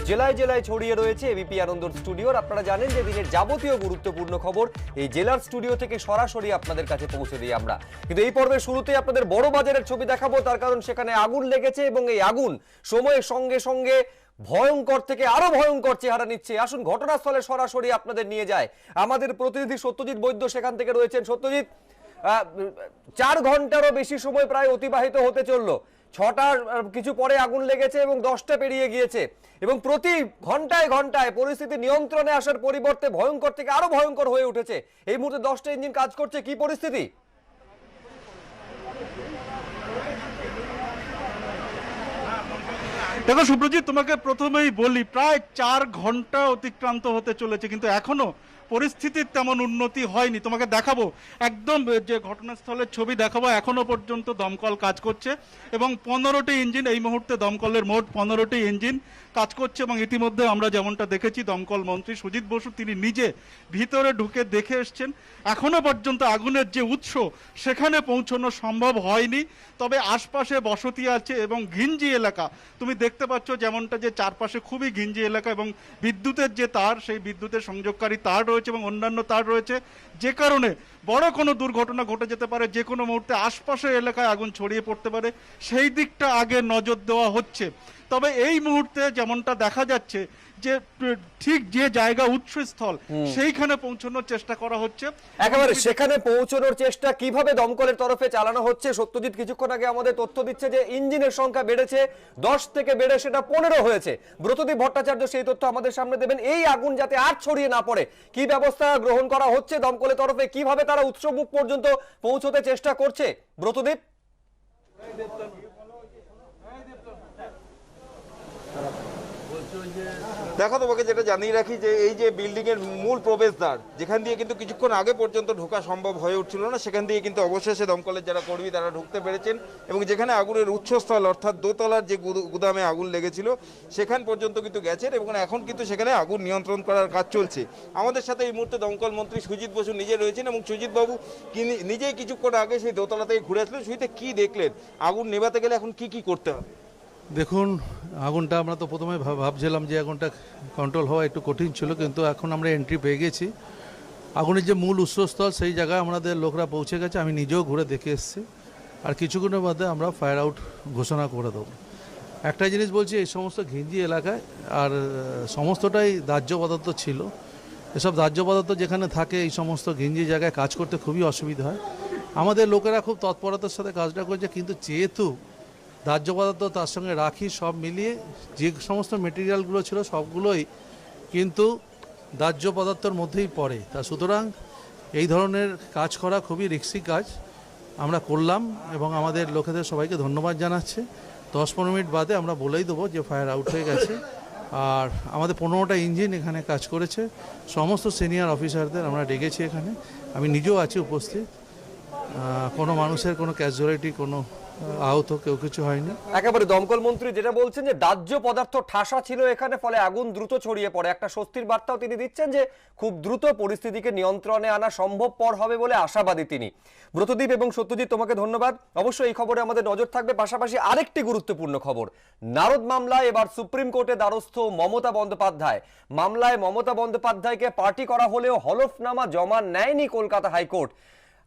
জেলায় জেলায় ছড়িয়ে রয়েছে এবিপি আনন্দর স্টুডিওর। আপনারা জানেন যে দিনের যাবতীয় গুরুত্বপূর্ণ খবর এই জেলার স্টুডিও থেকে সরাসরি আপনাদের কাছে পৌঁছে দিই আমরা। কিন্তু এই পর্বের শুরুতে আপনাদের বড় বাজারের ছবি দেখাবো, তার কারণ সেখানে আগুন লেগেছে এবং এই আগুন সময়ের সঙ্গে সঙ্গে ভয়ঙ্কর থেকে আরো ভয়ঙ্কর চেহারা নিচ্ছে। আসুন ঘটনাস্থলে সরাসরি আপনাদের নিয়ে যায় আমাদের প্রতিনিধি সত্যজিৎ বৈদ্য, সেখান থেকে রয়েছেন। সত্যজিৎ, 4 ঘন্টারও বেশি সময় প্রায় অতিবাহিত হতে চললো। 6টার কিছু পরে আগুন লেগেছে এবং 10টা পেরিয়ে গিয়েছে এবং প্রতি ঘন্টায় ঘন্টায় পরিস্থিতি নিয়ন্ত্রণে আসার পরিবর্তে ভয়ঙ্কর থেকে আরো ভয়ঙ্কর হয়ে উঠেছে। এই মুহূর্তে 10টা ইঞ্জিন কাজ করছে, কি পরিস্থিতি? দেখো সুব্রজিৎ, তোমাকে প্রথমেই বলি প্রায় 4 ঘন্টা অতিক্রান্ত হতে চলেছে, কিন্তু এখনো পরিস্থিতির তেমন উন্নতি হয়নি। তোমাকে দেখাবো একদম যে ঘটনাস্থলের ছবি দেখাবো। এখনো পর্যন্ত দমকল কাজ করছে এবং 15টি ইঞ্জিন, এই মুহূর্তে দমকলের মোট 15টি ইঞ্জিন কাজ করছে এবং ইতিমধ্যে আমরা যেমনটা দেখেছি দমকল মন্ত্রী সুজিত বসু তিনি নিজে ভিতরে ঢুকে দেখে এসছেন। এখনো পর্যন্ত আগুনের যে উৎস সেখানে পৌঁছানো সম্ভব হয়নি, তবে আশপাশে বসতি আছে এবং ঘিঞ্জি এলাকা তুমি দেখতে পাচ্ছ, যেমনটা যে চারপাশে খুবই ঘিঞ্জি এলাকা এবং বিদ্যুতের যে তার, সেই বিদ্যুতের সংযোগকারী তার রয়েছে এবং অন্যান্য তার রয়েছে, যে কারণে বড় কোনো দুর্ঘটনা ঘটে যেতে পারে। যে কোনো মুহূর্তে আশপাশের এলাকায় আগুন ছড়িয়ে পড়তে পারে, সেই দিকটা আগে নজর দেওয়া হচ্ছে। তবে এই মুহূর্তে যেমনটা দেখা যাচ্ছে যে ঠিক যে জায়গা উৎসস্থল সেইখানে পৌঁছানোর চেষ্টা করা হচ্ছে। একেবারে সেখানে পৌঁছানোর চেষ্টা কিভাবে দমকলের তরফে চালানো হচ্ছে? সত্যজিৎ কিছুক্ষণ আগে আমাদের তথ্য দিচ্ছে যে ইঞ্জিনের সংখ্যা বেড়েছে, 10 থেকে বেড়ে সেটা 15 হয়েছে। ব্রতদীপ ভট্টাচার্য সেই তথ্য আমাদের সামনে দেবেন। এই আগুন যাতে আর ছড়িয়ে না পড়ে কি ব্যবস্থা গ্রহণ করা হচ্ছে দমকলের তরফে, কিভাবে তারা উৎসবমুখ পর্যন্ত পৌঁছতে চেষ্টা করছে? ব্রতদীপ, দেখো, তোমাকে যেটা জানিয়ে রাখি যে এই যে বিল্ডিং এর মূল প্রবেশদ্বার, যেখান দিয়ে কিন্তু কিছুক্ষণ আগে পর্যন্ত ঢোকা সম্ভব হয়ে উঠছিল না, সেখান দিয়ে কিন্তু অবশেষে দমকলের যারা কর্মী তারা ঢুকতে পেরেছেন এবং যেখানে আগুনের উৎসস্থল অর্থাৎ দোতলার যে গুদামে আগুন লেগেছিল সেখান পর্যন্ত কিন্তু গেছেন এবং এখন কিন্তু সেখানে আগুন নিয়ন্ত্রণ করার কাজ চলছে। আমাদের সাথে এই মুহূর্তে দমকল মন্ত্রী সুজিত বসু নিজে রয়েছেন এবং সুজিত বাবু নিজেই কিছুক্ষণ আগে সেই দোতলা থেকে ঘুরে আসলেন। সুজিতে কি দেখলেন? আগুন নেভাতে গেলে এখন কি কি করতে হবে? দেখুন, আগুনটা আমরা তো প্রথমে ভাবছিলাম যে আগুনটা কন্ট্রোল হওয়া একটু কঠিন ছিল, কিন্তু এখন আমরা এন্ট্রি পেয়ে গেছি। আগুনের যে মূল উৎসস্থল সেই জায়গায় আমাদের লোকরা পৌঁছে গেছে, আমি নিজেও ঘুরে দেখে এসেছি। আর কিছুক্ষণের মধ্যে আমরা ফায়ার আউট ঘোষণা করে দেবো। একটা জিনিস বলছি, এই সমস্ত ঘিঞ্জি এলাকায় আর সমস্তটাই দাহ্য পদার্থ ছিল। এসব দাহ্য পদার্থ যেখানে থাকে এই সমস্ত ঘিঞ্জি জায়গায় কাজ করতে খুবই অসুবিধা হয়। আমাদের লোকেরা খুব তৎপরতার সাথে কাজটা করছে, কিন্তু যেহেতু দাহ্য পদার্থ তার সঙ্গে রাখি সব মিলিয়ে যে সমস্ত মেটেরিয়ালগুলো ছিল সবগুলোই কিন্তু দাহ্য পদার্থের মধ্যেই পড়ে। তা সুতরাং এই ধরনের কাজ করা খুবই রিস্কি কাজ আমরা করলাম এবং আমাদের লোকেদের সবাইকে ধন্যবাদ জানাচ্ছে। 10-15 মিনিট বাদে আমরা বলেই দেবো যে ফায়ার আউট হয়ে গেছে। আর আমাদের 15টা ইঞ্জিন এখানে কাজ করেছে, সমস্ত সিনিয়র অফিসারদের আমরা ডেকেছি এখানে, আমি নিজেও আছি উপস্থিত। কোনো মানুষের কোনো ক্যাজুয়ালিটি, কোনো আহত কেউ কিছু হয়নি। একেবারে দমকল মন্ত্রী যেটা বলছেন যে দাহ্য পদার্থ ঠাসা ছিল এখানে, ফলে আগুন দ্রুত ছড়িয়ে পড়ে। একটা স্বস্তির বার্তাও তিনি দিচ্ছেন যে খুব দ্রুত পরিস্থিতিকে নিয়ন্ত্রণে আনা সম্ভবপর হবে বলে আশাবাদী তিনি। ব্রতদীপ এবং সত্যজিৎ, তোমাকে ধন্যবাদ। অবশ্যই এই খবরে আমাদের নজর থাকবে। পাশাপাশি আরেকটি গুরুত্বপূর্ণ খবর, নারদ মামলায় এবার সুপ্রিম কোর্টে দ্বারস্থ মমতা বন্দ্যোপাধ্যায়। মামলায় মমতা বন্দ্যোপাধ্যায়কে পার্টি করা হলেও হলফনামা জমা নেয়নি কলকাতা হাইকোর্ট।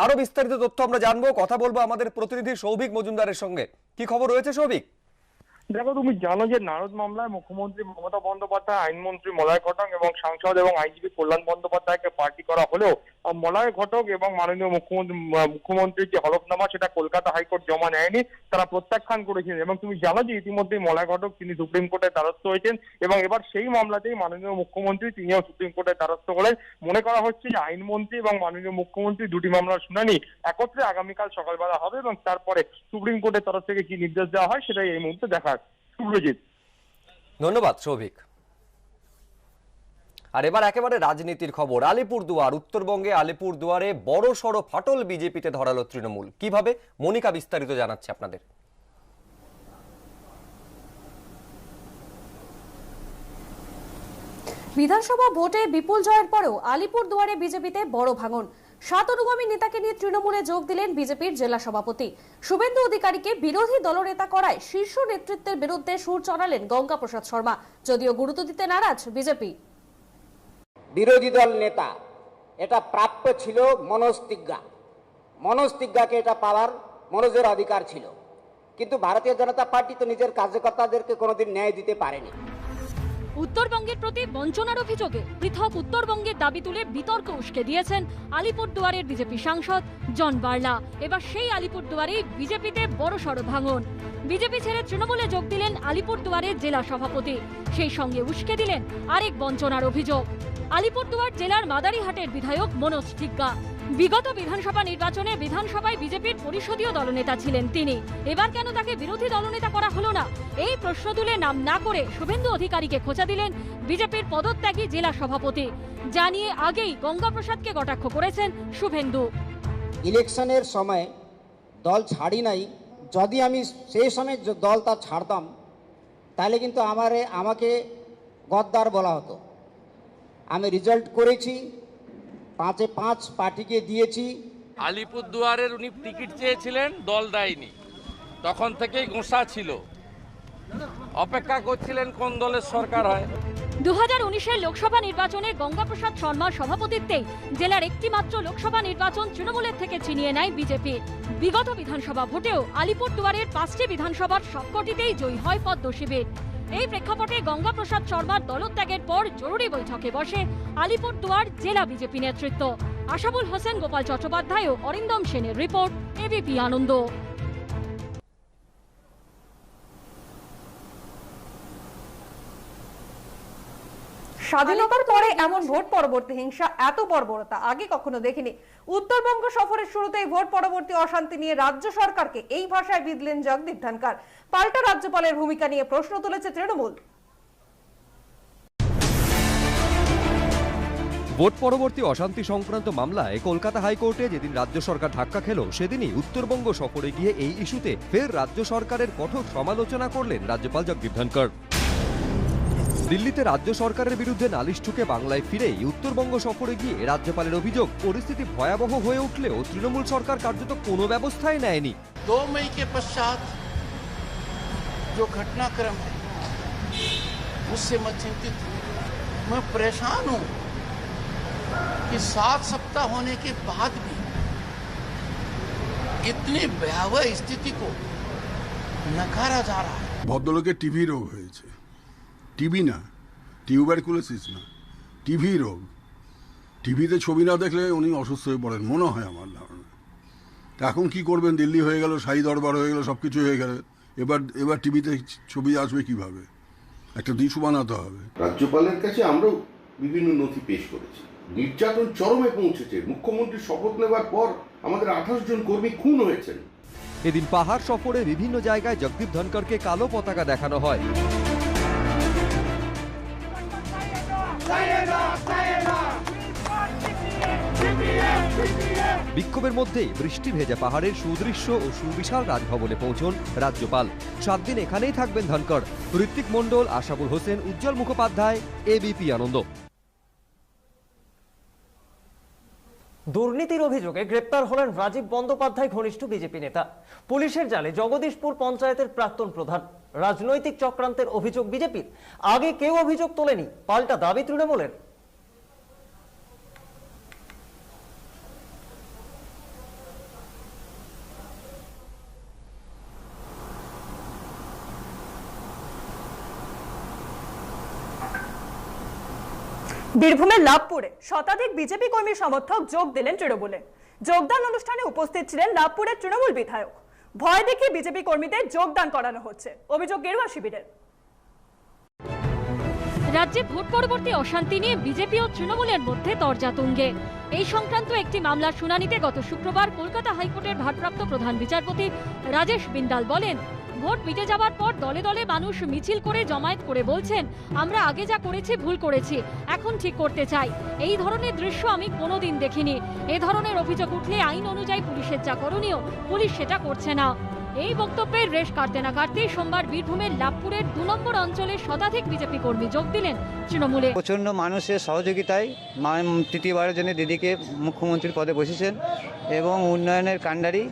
আরো বিস্তারিত তথ্য আমরা জানবো, কথা বলবো আমাদের প্রতিনিধি সৌভিক মজুমদারের সঙ্গে। কি খবর রয়েছে সৌভিক? দেখো, তুমি জানো যে নারদ মামলায় মুখ্যমন্ত্রী মমতা বন্দ্যোপাধ্যায়, আইনমন্ত্রী মলয় ঘটক এবং সাংসদ এবং আইনজীবী কল্যাণ বন্দ্যোপাধ্যায়কে পার্টি করা হলেও মলয় ঘটক এবং মাননীয় মুখ্যমন্ত্রীর যে হলফনামা সেটা কলকাতা হাইকোর্ট জমা নেয়নি, তারা প্রত্যাখ্যান করেছিলেন। এবং তুমি জানো যে ইতিমধ্যেই মলয় ঘটক তিনি সুপ্রিম কোর্টের দ্বারস্থ হয়েছেন এবং এবার সেই মামলাতেই মাননীয় মুখ্যমন্ত্রী তিনিও সুপ্রিম কোর্টের দ্বারস্থ হলেন। মনে করা হচ্ছে যে আইনমন্ত্রী এবং মাননীয় মুখ্যমন্ত্রী দুটি মামলার শুনানি একত্রে আগামীকাল সকালবেলা হবে এবং তারপরে সুপ্রিম কোর্টের তরফ থেকে কি নির্দেশ দেওয়া হয় সেটাই এই মুহূর্তে দেখার। সুব্রজিৎ, ধন্যবাদ সৌভিক। আর এবার একেবারে রাজনীতির খবর, আলিপুরদুয়ার। উত্তরবঙ্গে আলিপুরদুয়ারে বড় সড়ো ফাটল বিজেপিতে ধরালো তৃণমূল। কিভাবে? মনিকা বিস্তারিত জানাচ্ছে আপনাদের। বিধানসভা ভোটে বিপুল জয়ের পরেও আলিপুরদুয়ারে বিজেপিতে বড় ভাঙন। সাত অনুগামী নেতাকে নিয়ে তৃণমূলে যোগ দিলেন বিজেপির জেলা সভাপতি শুভেন্দু অধিকারীকে বিরোধী দলনেতা করায় শীর্ষ নেতৃত্বের বিরুদ্ধে সুর চড়ালেন গঙ্গা প্রসাদ শর্মা, যদিও গুরুত্ব দিতে নারাজ বিজেপি। বিরোধী দল নেতা এটা প্রাপ্য ছিল মনোজ তিগ্গাকে এটা পাওয়ার মনোজের অধিকার ছিল, কিন্তু ভারতীয় জনতা পার্টি তো নিজের কার্যকর্তাদেরকে কোনোদিন ন্যায় দিতে পারেনি। উত্তরবঙ্গের প্রতি বঞ্চনার অভিযোগে পৃথক উত্তরবঙ্গের দাবি তুলে বিতর্ক উস্কে দিয়েছেন আলিপুরদুয়ারের বিজেপি সাংসদ জন বার্লা। এবার সেই আলিপুরদুয়ারেই বিজেপিতে বড়সড় ভাঙন। বিজেপি ছেড়ে তৃণমূলে যোগ দিলেন আলিপুরদুয়ারের জেলা সভাপতি, সেই সঙ্গে উস্কে দিলেন আরেক বঞ্চনার অভিযোগ। আলিপুরদুয়ার জেলার মাদারিহাটের বিধায়ক মনোজ তিগ্গা বিগত বিধানসভা নির্বাচনে বিধানসভায় বিজেপির পরিষদীয় দলনেতা ছিলেন তিনি। এবার কেন তাকে বিরোধী দলনেতা করা হলো না, এই প্রশ্ন তুলে নাম না করে শুভেন্দু অধিকারীকে খোঁচা দিলেন বিজেপির পদত্যাগী জেলা সভাপতি। জানিয়ে আগেই গঙ্গা প্রসাদকে কটাক্ষ করেছেন শুভেন্দু। ইলেকশনের সময় দল ছাড়ি নাই, যদি আমি সেই সময় দলটা ছাড়তাম তাহলে কিন্তু আমাকে গদ্দার বলা হতো। আমি রেজাল্ট করেছি, 5-এ 5 পার্টিকে দিয়েছি। আলিপুরদুয়ারের উনি টিকিট চেয়েছিলেন, দল দেয়নি, তখন থেকেই গোসা ছিল, অপেক্ষা করছিলেন কোন দলের সরকার হয়। 2019-এর লোকসভা নির্বাচনে গঙ্গা প্রসাদ শর্মার সভাপতিত্বেই জেলার একটি মাত্র লোকসভা নির্বাচন তৃণমূলের থেকে ছিনিয়ে নেয় বিজেপি। বিগত বিধানসভা ভোটেও আলিপুরদুয়ারের 5টি বিধানসভার সবকটিতেই জয়ী হয় পদ্ম শিবির। এই প্রেক্ষাপটে গঙ্গা প্রসাদ শর্মার দলত্যাগের পর জরুরি বৈঠকে বসে আলিপুরদুয়ার জেলা বিজেপি নেতৃত্ব। আশাবুল হোসেন, গোপাল চট্টোপাধ্যায় ও অরিন্দম সেনের রিপোর্ট, এবিপি আনন্দ। স্বাধীনতার পরে এমন ভোট পরবর্তী হিংসা, এত বর্বরতা আগে কখনো দেখিনি। উত্তরবঙ্গ সফরের শুরুতেই ভোট পরবর্তী অশান্তি নিয়ে রাজ্য সরকারকে এই ভাষায় বিঁধলেন জগদীপ ধনখড়। পাল্টা রাজ্যপালের ভূমিকা নিয়ে প্রশ্ন তুলেছে তৃণমূল। ভোট পরবর্তী অশান্তি সংক্রান্ত মামলায় কলকাতা হাইকোর্টে যেদিন রাজ্য সরকার ধাক্কা খেল, সেদিনই উত্তরবঙ্গ সফরে গিয়ে এই ইস্যুতে ফের রাজ্য সরকারের কঠোর সমালোচনা করলেন রাজ্যপাল জগদীপ ধনখড়। দিল্লিতে রাজ্য সরকারের বিরুদ্ধে নালিশ ঠুকে বাংলায় ফিরেই উত্তরবঙ্গ সফরে গিয়ে রাজ্যপালের অভিযোগ, পরিস্থিতি ভয়াবহ হয়ে উঠলেও তৃণমূল সরকার কার্যত কোনো ব্যবস্থাই নেয়নি। 2 मई के पश्चात जो घटनाक्रम है उससे मैं चिंतित हूँ, मैं परेशान हूँ कि 7 सप्ताह होने के बाद भी इतनी भयावह स्थिति को नकारा जा रहा है। ভদ্রলোকের টিভি রোগ হয়েছে, টিবি না, টিউবারকুলোসিস না, টিভি রোগ। টিভিতে ছবি না দেখলে উনি অসুস্থ হয়ে পড়েন মনে হয় আমার ধারণা। এখন কি করবেন, দিল্লি হয়ে গেল, শাহী দরবার হয়ে গেল, সব কিছু হয়ে গেল, এবার টিভিতে ছবি আসবে কিভাবে? একটা ইস্যু বানাতে হবে। রাজ্যপালের কাছে আমরাও বিভিন্ন নথি পেশ করেছি। নির্যাতন চরমে পৌঁছেছে। মুখ্যমন্ত্রী শপথ নেবার পর আমাদের 28 জন কর্মী খুন হয়েছেন। এদিন পাহাড় সফরে বিভিন্ন জায়গায় জগদীপ ধনখড়কে কালো পতাকা দেখানো হয়। বিক্ষোভের মধ্যেই বৃষ্টি ভেজা পাহাড়ের সুদৃশ্য ও সুবিশাল রাজভবনে পৌঁছন রাজ্যপাল। 7 দিন এখানেই থাকবেন ধনখড়। ঋত্বিক মণ্ডল, আশাবুল হোসেন, উজ্জ্বল মুখোপাধ্যায়, এবিপি আনন্দ। দুর্নীতির অভিযোগে গ্রেপ্তার হলেন রাজীব বন্দ্যোপাধ্যায় ঘনিষ্ঠ বিজেপি নেতা। পুলিশের জালে জগদীশপুর পঞ্চায়েতের প্রাক্তন প্রধান। রাজনৈতিক চক্রান্তের অভিযোগ বিজেপির। আগে কেউ অভিযোগ তোলেনি, পাল্টা দাবি তৃণমূলের। বীরভূমের লাভপুরে শতাধিক বিজেপি কর্মী সমর্থক যোগ দিলেন তৃণমূলে। যোগদান অনুষ্ঠানে উপস্থিত ছিলেন লাভপুরের তৃণমূল বিধায়ক। ভয় দেখিয়ে বিজেপি কর্মীদের যোগদান করানো হচ্ছে, অভিযোগ গেরুয়া শিবিরের। রাজ্যে ভোট পরবর্তী অশান্তি নিয়ে বিজেপি ও তৃণমূলের মধ্যে তরজা তুঙ্গে। এই সংক্রান্ত একটি মামলার শুনানিতে গত শুক্রবার কলকাতা হাইকোর্টের ভারপ্রাপ্ত প্রধান বিচারপতি রাজেশ বিন্দাল বলেন, ভোট মিটে যাওয়ার পর দলে দলে মানুষ মিছিল করে জমায়েত করে বলছেন, আমরা আগে যা করেছি ভুল করেছি, এখন ঠিক করতে চাই। এই ধরনের দৃশ্য আমি কোনোদিন দেখিনি। এ ধরনের অভিযোগ উঠলে আইন অনুযায়ী পুলিশের যা করণীয় পুলিশ সেটা করছে না। এই বক্তব্যের রেশ কাটতে না কাটতেই সোমবার বীরভূমের লাভপুরের 2 নম্বর অঞ্চলে শতাধিক বিজেপি কর্মী যোগ দিলেন তৃণমূলে। প্রচণ্ড মানুষের সহযোগিতায় তৃতীয়বারের জন্য দিদিকে মুখ্যমন্ত্রীর পদে বসেছেন এবং উন্নয়নের কাণ্ডারি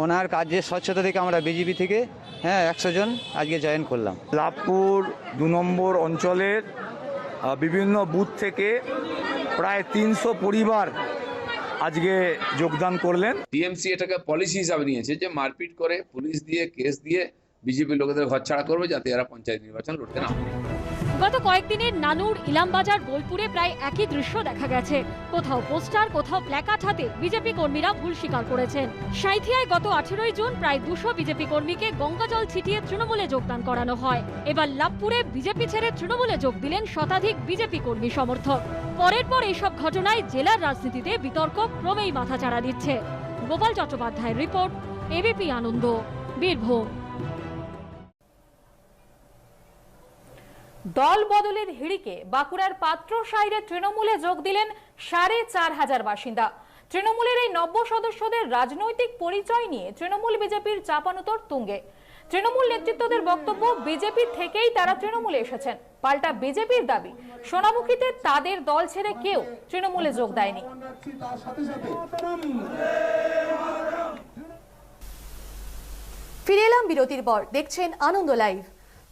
ওনার কাজের স্বচ্ছতা থেকে আমরা বিজেপি থেকে 100 জন আজকে জয়েন করলাম। লাভপুর 2 নম্বর অঞ্চলের বিভিন্ন বুথ থেকে প্রায় 300 পরিবার আজকে যোগদান করলেন। টিএমসি এটাকে পলিসি হিসাবে নিয়েছে যে মারপিট করে পুলিশ দিয়ে কেস দিয়ে বিজেপি লোকেদের ঘরছাড়া করবে যাতে এরা পঞ্চায়েত নির্বাচন লড়তে না পারে। গত কয়েকদিনের নানুর, ইলামবাজার, বোলপুরে প্রায় একই দৃশ্য দেখা গেছে। কোথাও পোস্টার, কোথাও প্ল্যাকার্ড হাতে বিজেপি কর্মীরা ভুল স্বীকার করেছেন। সাঁইথিয়ায় গত 18 জুন প্রায় 200 বিজেপি কর্মীকে গঙ্গাজল ছিটিয়ে তৃণমূলে যোগদান করানো হয়। এবার লাভপুরে বিজেপি ছেড়ে তৃণমূলে যোগ দিলেন শতাধিক বিজেপি কর্মী সমর্থক। পরের পর এইসব ঘটনায় জেলার রাজনীতিতে বিতর্ক ক্রমেই মাথাচাড়া দিচ্ছে। গোপাল চট্টোপাধ্যায়ের রিপোর্ট, এবিপি আনন্দ, বীরভূম। দল বদলের হিড়িকে বাঁকুড়ার পাত্রসাহিরে তৃণমূলে যোগ দিলেন 4500 বাসিন্দা। তৃণমূলের এই নব্য সদস্যদের রাজনৈতিক পরিচয় নিয়ে তৃণমূল বিজেপির চাপানুতর তুঙ্গে। তৃণমূল নেতৃত্বদের বক্তব্য, বিজেপি থেকেই তারা তৃণমূলে এসেছেন। পাল্টা বিজেপির দাবি, সোনামুখীতে তাদের দল ছেড়ে কেউ তৃণমূলে যোগ দেয়নি। ফিরে এলাম বিরতির পর, দেখছেন আনন্দ লাইভ।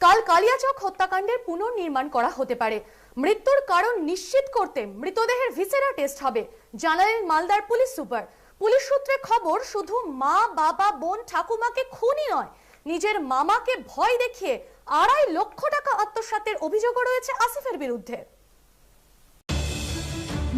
কাল কালিয়াচক হত্যাকাণ্ডের পুনর্নির্মাণ করা হতে পারে। মৃত্যুর কারণ নিশ্চিত করতে মৃতদেহের ভিসেরা টেস্ট হবে, জানালেন মালদার পুলিশ সুপার। পুলিশ সূত্রে খবর, শুধু মা, বাবা, বোন, ঠাকুমাকে খুনই নয়, নিজের মামাকে ভয় দেখিয়ে 2.5 লক্ষ টাকা আত্মসাতের অভিযোগও রয়েছে আসিফের বিরুদ্ধে।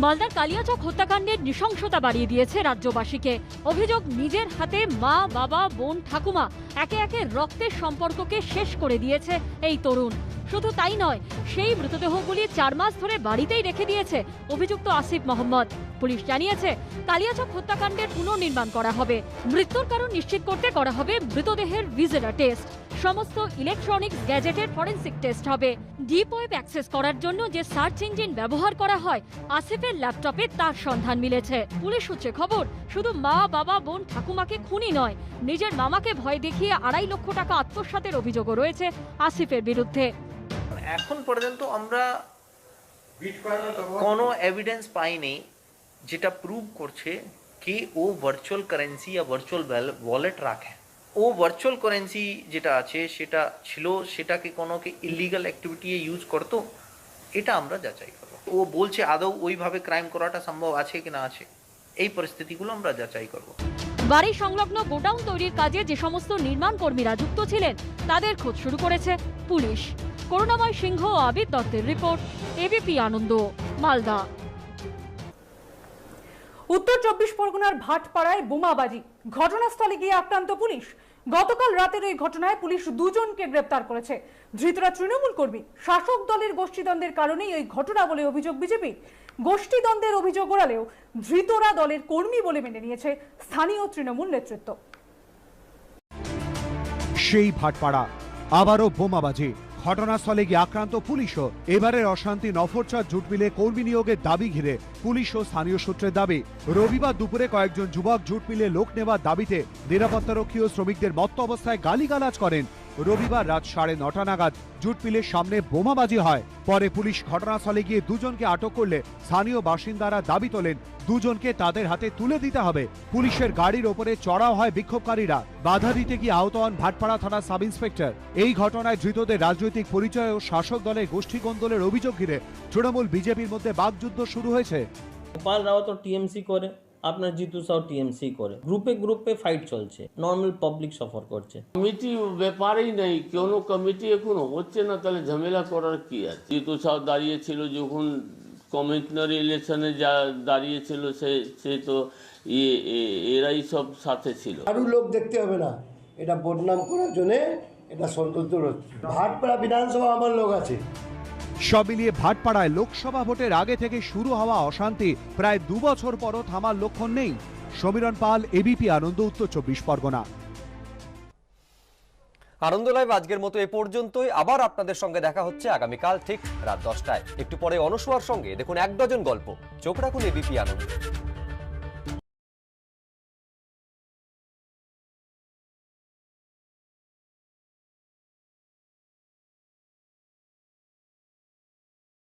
মালদার কালিয়াচক হত্যাকাণ্ডের নৃশংসতা বাড়িয়ে দিয়েছে রাজ্যবাসীকে। অভিযোগ, নিজের হাতে মা, বাবা, বোন, ঠাকুমা একে একে রক্তের সম্পর্ককে শেষ করে দিয়েছে এই তরুণ। শুধু তাই নয়, সেই মৃতদেহগুলি 4 মাস ধরে বাড়িতেই রেখে দিয়েছে অভিযুক্ত আসিফ মোহাম্মদ। পুলিশ জানিয়েছে, কালিয়াচক হত্যাকাণ্ডের পুনর্নির্মাণ করা হবে। মৃত্যুর কারণ নিশ্চিত করতে করা হবে মৃতদেহের ভিসেরা টেস্ট। সমস্ত ইলেকট্রনিক্স গ্যাজেটের ফরেনসিক টেস্ট হবে। ডিপ ওয়েব অ্যাক্সেস করার জন্য যে সার্চ ইঞ্জিন ব্যবহার করা হয়, আসিফের ল্যাপটপে তার সন্ধান মিলেছে। পুলিশ সূত্রে খবর, শুধু মা, বাবা, বোন, ঠাকুমাকে খুনই নয়, নিজের মামাকে ভয় দেখিয়ে 2.5 লক্ষ টাকা আত্মসাতের অভিযোগও রয়েছে আসিফের বিরুদ্ধে। এখন পর্যন্ত আমরা কোনো এভিডেন্স পাইনি যেটা প্রুভ করছে কি ও ভার্চুয়াল কারেন্সি বা ভার্চুয়াল ওয়ালেট রাখে। ও ভার্চুয়াল কারেন্সি যেটা আছে সেটা ছিল, সেটাকে কোনো ইলিগাল অ্যাক্টিভিটি ইউজ করতো, এটা আমরা যাচাই করব। ও বলছে আদৌ ওইভাবে ক্রাইম করাটা সম্ভব আছে কি না আছে, এই পরিস্থিতিগুলো আমরা যাচাই করব। বাড়ি সংলগ্ন গোডাউন তৈরির কাজে যে সমস্ত নির্মাণ কর্মীরা যুক্ত ছিলেন তাদের খোঁজ শুরু করেছে পুলিশ। করুণাময় সিংহ ও আবিদ দত্তের রিপোর্ট, এবিপি আনন্দ, মালদা। উত্তর 24 পরগনার ভাটপাড়ায় বোমাবাজি, ঘটনাস্থলে গিয়ে আক্রান্ত পুলিশ। গতকাল রাতের এই ঘটনায় পুলিশ 2 জনকে গ্রেপ্তার করেছে। ধৃতরা তৃণমূল কর্মী। শাসক দলের গোষ্ঠীদ্বন্দ্বের কারণেই এই ঘটনা বলে অভিযোগ বিজেপি। গোষ্ঠীদ্বন্দ্বের অভিযোগ ওড়ালেও ধৃতরা দলের কর্মী বলে মেনে নিয়েছে স্থানীয় তৃণমূল নেতৃত্ব। সেই ভাটপাড়া, আবারও বোমাবাজি, ঘটনাস্থলে গিয়ে আক্রান্ত পুলিশও। এবারের অশান্তি নফরচাঁদ জুট মিলে কর্মী নিয়োগের দাবি ঘিরে পুলিশ ও স্থানীয় সূত্রের দাবি, রবিবার দুপুরে কয়েকজন যুবক জুট মিলে লোক নেওয়ার দাবিতে নিরাপত্তারক্ষী ও শ্রমিকদের মত্ত অবস্থায় গালিগালাজ করেন। রবিবার রাত 9:30 নাগাদ জুট মিলের সামনে বোমাবাজি হয়। পরে পুলিশ ঘটনাস্থলে গিয়ে 2 জনকে আটক করলে স্থানীয় বাসিন্দারা দাবি তোলেন 2 জনকে তাদের হাতে তুলে দিতে হবে। পুলিশের গাড়ির ওপরে চড়াও হয় বিক্ষোভকারীরা। বাধা দিতে গিয়ে আহত হন ভাটপাড়া থানার সাব ইন্সপেক্টর। এই ঘটনায় ধৃতদের রাজনৈতিক পরিচয় ও শাসক দলের গোষ্ঠী কোন্দলের অভিযোগ ঘিরে তৃণমূল বিজেপির মধ্যে বাকযুদ্ধ শুরু হয়েছে। গোপাল রাওয়াত টিএমসি করে, আপনার জিতু সাউ টিএমসি করে, গ্রুপে ফাইট চলছে, নর্মাল পাবলিক সফর করছে। কমিটি ব্যাপারেই নেই, কোনো কমিটি এখনো হচ্ছে না, তাহলে ঝামেলা করার কি আছে? জিতু সাউ দাঁড়িয়েছিল যখন কমিশনার ইলেকশনে যা দাঁড়িয়েছিল, সে তো এরাই সব সাথে ছিল। আরও লোক দেখতে হবে না, এটা বদনাম করার জন্য এটা ষড়যন্ত্র হচ্ছে। ভাটপাড়া বিধানসভা আমার লোক আছে। সব মিলিয়ে ভাটপাড়ায় লোকসভা ভোটের আগে থেকে শুরু হওয়া অশান্তি প্রায় 2 বছর পরও থামার লক্ষণ নেই। সমীরণ পাল, এবিপি আনন্দ, উত্তর 24 পরগনা। আনন্দ লাইভ আজকের মতো এ পর্যন্তই। আবার আপনাদের সঙ্গে দেখা হচ্ছে আগামীকাল ঠিক রাত 10টায়। একটু পরে অনুসুয়ার সঙ্গে দেখুন 1 ডজন গল্প। চোখ রাখুন এবিপি আনন্দ।